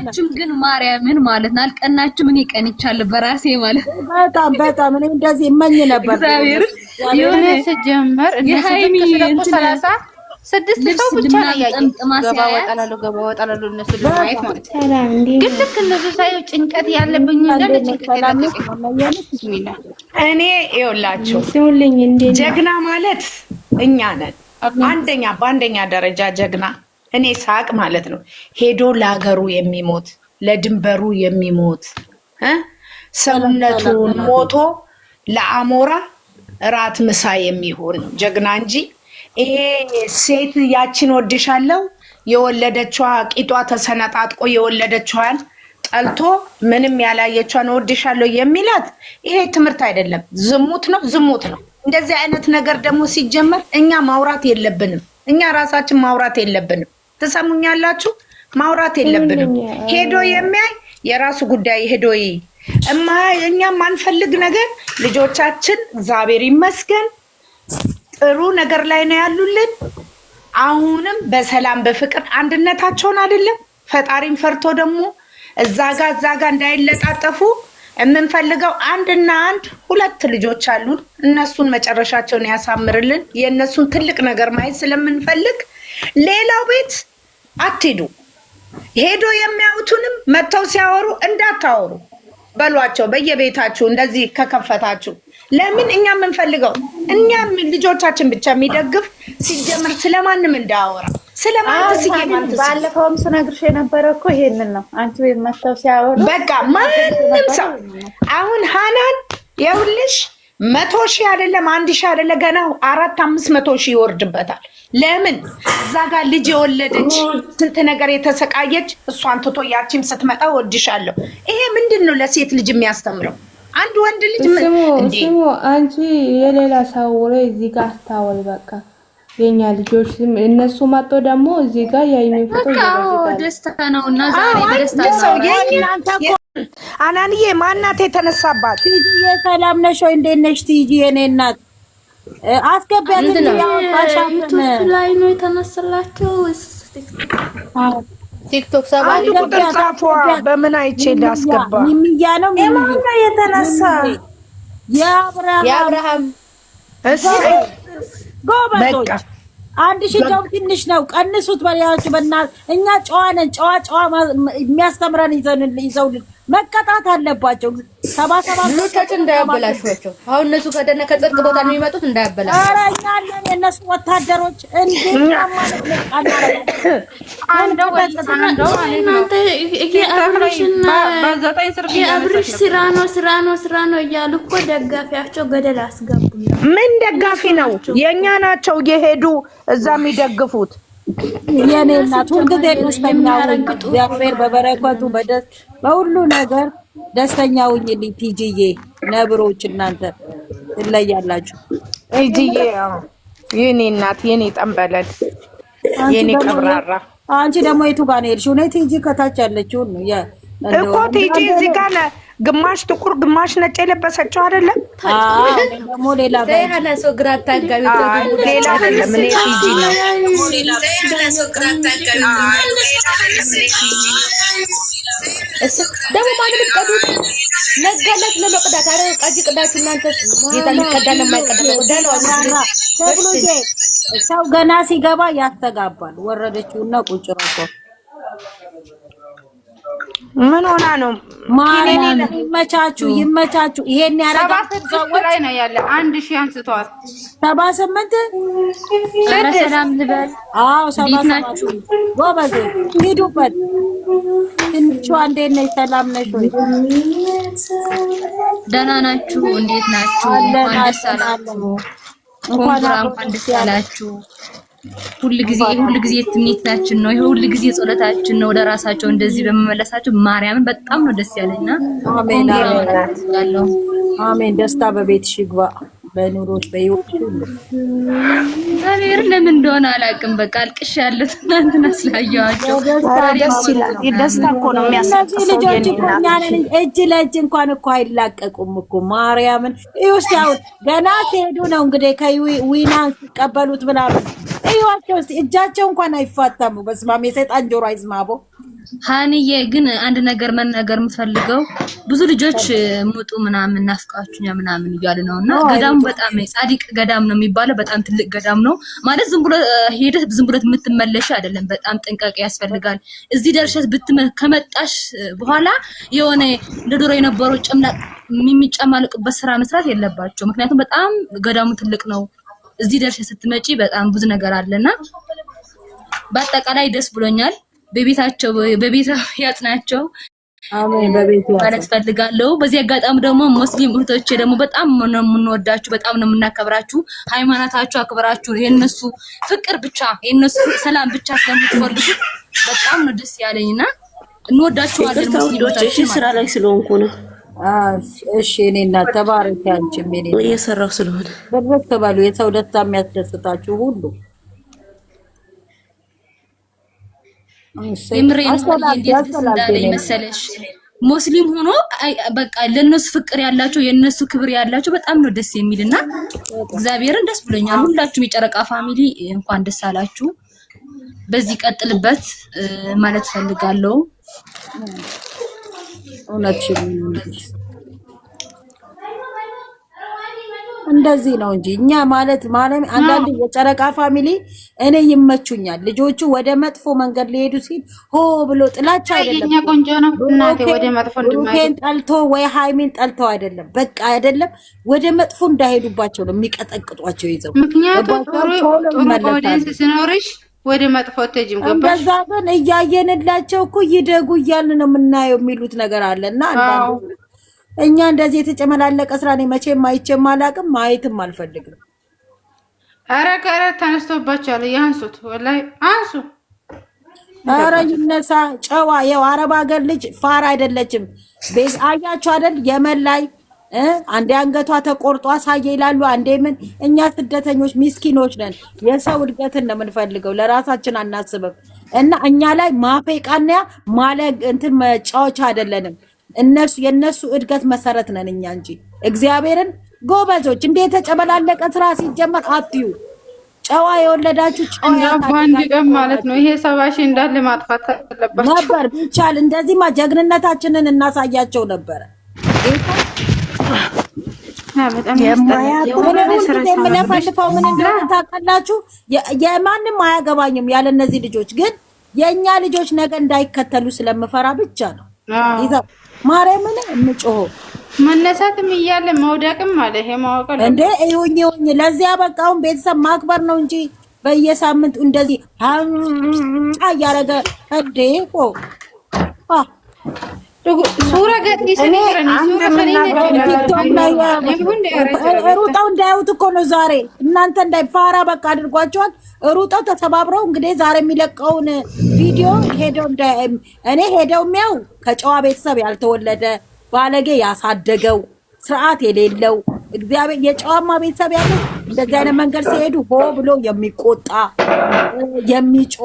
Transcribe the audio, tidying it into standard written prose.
አልቀናችሁም ግን ማርያምን ማለት ነው አልቀናችሁም። እኔ ቀንቻለሁ በራሴ ማለት በጣም እኔ እንደዚህ እመኝ ነበር። እግዚአብሔር የሆነ ሲጀመር እነሱ ደግሞ 36 ሰው ብቻ ነው ያየው። ገባ ወጣላሉ እነሱ ለማየት ማለት ነው። ግን ልክ እነሱ ሳይው ጭንቀት ያለብኝ እንዳለ ጭንቀት ያለብኝ እኔ ይኸውላችሁ ጀግና ማለት እኛ ነን። በአንደኛ ደረጃ ጀግና እኔ ሳቅ ማለት ነው ሄዶ ለሀገሩ የሚሞት ለድንበሩ የሚሞት ሰውነቱን ሞቶ ለአሞራ ራት ምሳ የሚሆን ጀግና እንጂ ይሄ ሴት ያችን ወድሻለሁ የወለደችዋ ቂጧ ተሰነጣጥቆ የወለደችዋን ጠልቶ ምንም ያላየችዋን ወድሻለሁ የሚላት ይሄ ትምህርት አይደለም፣ ዝሙት ነው። እንደዚህ አይነት ነገር ደግሞ ሲጀመር እኛ ማውራት የለብንም። እኛ ራሳችን ማውራት የለብንም። ትሰሙኛላችሁ? ማውራት የለብንም። ሄዶ የሚያይ የራሱ ጉዳይ ሄዶ እኛ ማንፈልግ ነገር ልጆቻችን እግዚአብሔር ይመስገን ጥሩ ነገር ላይ ነው ያሉልን። አሁንም በሰላም በፍቅር አንድነታቸውን አይደለም ፈጣሪን ፈርቶ ደግሞ እዛ ጋ እንዳይለጣጠፉ የምንፈልገው አንድና አንድ ሁለት ልጆች አሉን። እነሱን መጨረሻቸውን ያሳምርልን። የእነሱን ትልቅ ነገር ማየት ስለምንፈልግ ሌላው ቤት አትሄዱ። ሄዶ የሚያዩትንም መጥተው ሲያወሩ እንዳታወሩ በሏቸው። በየቤታችሁ እንደዚህ ከከፈታችሁ ለምን እኛ የምንፈልገው እኛም ልጆቻችን ብቻ የሚደግፍ ሲጀምር ስለማንም እንዳያወራ ስለማንም ባለፈውም ስነግርሽ የነበረ እኮ ይሄንን ነው። አንቺ ቤት መጥተው ሲያወሩ በቃ ማንም ሰው አሁን ሃናን የውልሽ 100,000 አይደለም 1,000 አይደለም ገና 400-500,000 ይወርድበታል። ለምን እዛ ጋር ልጅ የወለደች ስንት ነገር የተሰቃየች እሷን ትቶ ያቺም ስትመጣ ወድሻለሁ። ይሄ ምንድን ነው ለሴት ልጅ የሚያስተምረው? አንድ ወንድ ልጅ ስሙ አንቺ የሌላ ሰው ወሬ እዚህ ጋር አታወሪ። በቃ የኛ ልጆች እነሱ መጥቶ ደግሞ እዚህ ጋር ያይሚፈቶ ደስታ ነውና ዛሬ በደስታ ነው። አናንዬ ማናት የተነሳባት? ቲጂ ሰላም ነሽ ወይ? እንዴት ነሽ ቲጂ? የኔ እናት አስገቢያት እንዴ? ያውጣሻት ላይ ነው የተነሳላችሁ ቲክቶክ ሰባሪ ቁጥር ጻፏ። በምን አይቼ ላስገባ? ሚሚያ ነው የማን የተነሳ? የአብርሃም እሺ ጎበዞች 1,000 ጀው ትንሽ ነው። ቀንሱት በያችሁ በእናት እኛ ጨዋ ነን። ጨዋ የሚያስተምረን ይዘውልን መቀጣት አለባቸው። 77 ልጆቻችን እንዳያበላሹቸው። አሁን እነሱ ከደነ ከጽድቅ ቦታ ነው የሚመጡት እንዳያበላሹ። ኧረ እኛ አለን የእነሱ ወታደሮች እንዴ ማለት ነው። የአብርሽ ስራ ነው እያሉ እኮ ደጋፊያቸው ገደል አስገቡ። ምን ደጋፊ ነው? የእኛ ናቸው እየሄዱ እዛ የሚደግፉት። የኔ እናት ሁልጊዜ ደስተኛ ሁኚ። እግዚአብሔር በበረከቱ በሁሉ ነገር ደስተኛ ሁኚልኝ ቲጂዬ። ነብሮች እናንተ ትለያላችሁ። ቲጂዬ የኔ እናት የኔ ጠንበለል የኔ ቀብራራ። አንቺ ደግሞ የቱ ጋር ነው የሄድሽው? እኔ ቲጂ ከታች ያለችው ነው እኮ ቲጂ እዚህ ጋር ግማሽ ጥቁር ግማሽ ነጭ የለበሰችው አይደለም? አዎ ደግሞ ሌላ ታይሃና ሰው ግራ ታጋቢ ሌላ አይደለም። እኔ ቲጂ ነው ደግሞ ማንም ቀዱት ነጋለት ለመቅዳት አረ ቀጂ ቅዳችሁ እናንተ ጌታ ሊቀዳ ለማይቀዳ ወዳለው ሰው ገና ሲገባ ያስተጋባል። ወረደችውና ቁጭ ረቆ ምን ሆና ነው? ማርያም ይመቻችሁ። ይሄን ያረጋችሁ ሰዎች ላይ ነው ያለ 1,000 አንስተዋል። 78 ሰላም ልበል። አዎ 77 ጎበዝ ሂዱበት። እንቹ እንዴት ነሽ? ሰላም ነሽ ወይ? ደህና ናችሁ? እንዴት ናችሁ? እንኳን ደስ አላችሁ። ሁሉ ጊዜ ትምኒታችን ነው። ይሄ ሁሉ ጊዜ ጸሎታችን ነው። ወደ ራሳቸው እንደዚህ በመመለሳቸው ማርያምን በጣም ነው ደስ ያለኝና አሜን። ደስታ በቤትሽ ይግባ። በኑሮች በህይወትሽ ሁሉ እግዚአብሔር ለምን እንደሆነ አላውቅም። በቃ አልቅሻለሁ ትናንትና ስላየኋቸው። ደስ ይላል። ደስታ እኮ ነው የሚያሳስበው። ልጆች እኮ እኛን እጅ ለእጅ እንኳን እኮ አይላቀቁም እኮ ማርያምን። ይኸውስ አሁን ገና ሲሄዱ ነው እንግዲህ ከዊናን ሲቀበሉት ብላ እዩ ይዋቸው እጃቸው እንኳን አይፋታሙ። በስማም የሰይጣን ጆሮ አይዝማቦ። ሃኒዬ ግን አንድ ነገር መናገር የምፈልገው ብዙ ልጆች ሙጡ ምናምን ናፍቃችሁኛ ምናምን እያሉ ነውና ገዳሙ በጣም ጻድቅ ገዳም ነው የሚባለው። በጣም ትልቅ ገዳም ነው ማለት ዝም ብሎ ሄደህ ዝም ብሎ የምትመለሽ አይደለም። በጣም ጥንቃቄ ያስፈልጋል። እዚህ ደርሰሽ ከመጣሽ በኋላ የሆነ እንደ ዶሮ የነበረው ጭምላቅ የሚጨማልቅበት ስራ መስራት የለባቸው። ምክንያቱም በጣም ገዳሙ ትልቅ ነው። እዚህ ደርሰሽ ስትመጪ በጣም ብዙ ነገር አለና በአጠቃላይ ደስ ብሎኛል። በቤታ ያጽናቸው አሜን። በቤቱ ማለት ፈልጋለሁ። በዚህ አጋጣሚ ደግሞ ሙስሊም እህቶቼ ደግሞ በጣም ነው የምንወዳችሁ፣ በጣም ነው የምናከብራችሁ። ሃይማኖታችሁ አክብራችሁ የነሱ ፍቅር ብቻ የነሱ ሰላም ብቻ ስለምትፈልጉ በጣም ነው ደስ ያለኝና እንወዳችኋለን። ሙስሊሞች ስራ ላይ ስለሆንኩ ነው። እሺ እኔና ተባረክ አንቺ ምን እየሰራሁ ስለሆነ በረከ ባሉ የሰው ደስታ የሚያስደስታችሁ ሁሉ የምሬን መሰለሽ ሙስሊም ሆኖ በቃ ለነሱ ፍቅር ያላቸው የነሱ ክብር ያላቸው በጣም ነው ደስ የሚልና እግዚአብሔርን ደስ ብሎኛል። ሁላችሁም የጨረቃ ፋሚሊ እንኳን ደስ አላችሁ። በዚህ ቀጥልበት ማለት ፈልጋለሁ። እንደዚህ ነው እንጂ እኛ ማለት አንዳንድ የጨረቃ ፋሚሊ እኔ ይመቹኛል። ልጆቹ ወደ መጥፎ መንገድ ሊሄዱ ሲል ሆ ብሎ ጥላቻ አይደለም። የኛ ቆንጆ ነው እናቴ ወደ መጥፎ እንደማይሄድ ጠልቶ ወይ ሃይሚን ጠልተው አይደለም። በቃ አይደለም ወደ መጥፎ እንዳይሄዱባቸው ነው የሚቀጠቅጧቸው ይዘው። ምክንያቱም ጥሩ ኦዲየንስ ሲኖርሽ ወደ መጥፎ ተጅም ገባሽ። እንደዛ ግን እያየንላቸው እኮ ይደጉ እያልን ነው የምናየው የሚሉት ነገር አለና አንዳንዱ እኛ እንደዚህ የተጨመላለቀ ስራ ነው መቼም አይቼም አላቅም፣ ማየትም አልፈልግም። አረ ከረ ተነስቶባቸዋል። ያንሱት ወላሂ አንሱ። አረ ይነሳ ጨዋ የው አረብ ሀገር ልጅ ፋራ አይደለችም። ቤት አያችሁ አይደል? የመን ላይ አንዴ አንገቷ ተቆርጦ አሳየ ይላሉ፣ አንዴ ምን። እኛ ስደተኞች ሚስኪኖች ነን። የሰው እድገትን ነው የምንፈልገው፣ ለራሳችን አናስብም። እና እኛ ላይ ማፌቃና ማለግ እንትን መጫወቻ አይደለንም። የነሱ እድገት መሰረት ነን እኛ እንጂ እግዚአብሔርን ጎበዞች። እንደ የተጨመላለቀ ስራ ሲጀመር አትዩ። ጨዋ የወለዳችሁ ጨዋ ባንድ ቀን ማለት ነው። ይሄ 70 ሺህ እንዳለ ማጥፋት አለባችሁ ነበር። ቢቻል እንደዚህማ ጀግንነታችንን እናሳያቸው ነበረ። የምለፈልፈው ምን እንደሆነ ታውቃላችሁ? የማንም አያገባኝም ያለ እነዚህ ልጆች ግን የእኛ ልጆች ነገ እንዳይከተሉ ስለምፈራ ብቻ ነው ይዘው ማርያምን እንጮሆ መነሳትም እያለ መውደቅም አለ። ይሄ ማወቀል እንዴ ይሁኝ ለዚያ በቃውን ቤተሰብ ማክበር ነው እንጂ በየሳምንቱ እንደዚህ አያረገ እንዴ ኦ ሱራ ገዲ ሰኔረኒ ሱራ ሰኔረኒ ሩጣው እንዳያዩት እኮ ነው ዛሬ። እናንተ እንዳይፋራ በቃ አድርጓቸዋል። ሩጣው ተሰባብረው እንግዲህ ዛሬ የሚለቀውን ቪዲዮ ሄደው የሚያው ከጨዋ ቤተሰብ ያልተወለደ ባለጌ ያሳደገው ስርዓት የሌለው እግዚአብሔር የጨዋማ ቤተሰብ ያለው እንደዚህ አይነት መንገድ ሲሄዱ ሆ ብሎ የሚቆጣ የሚጮ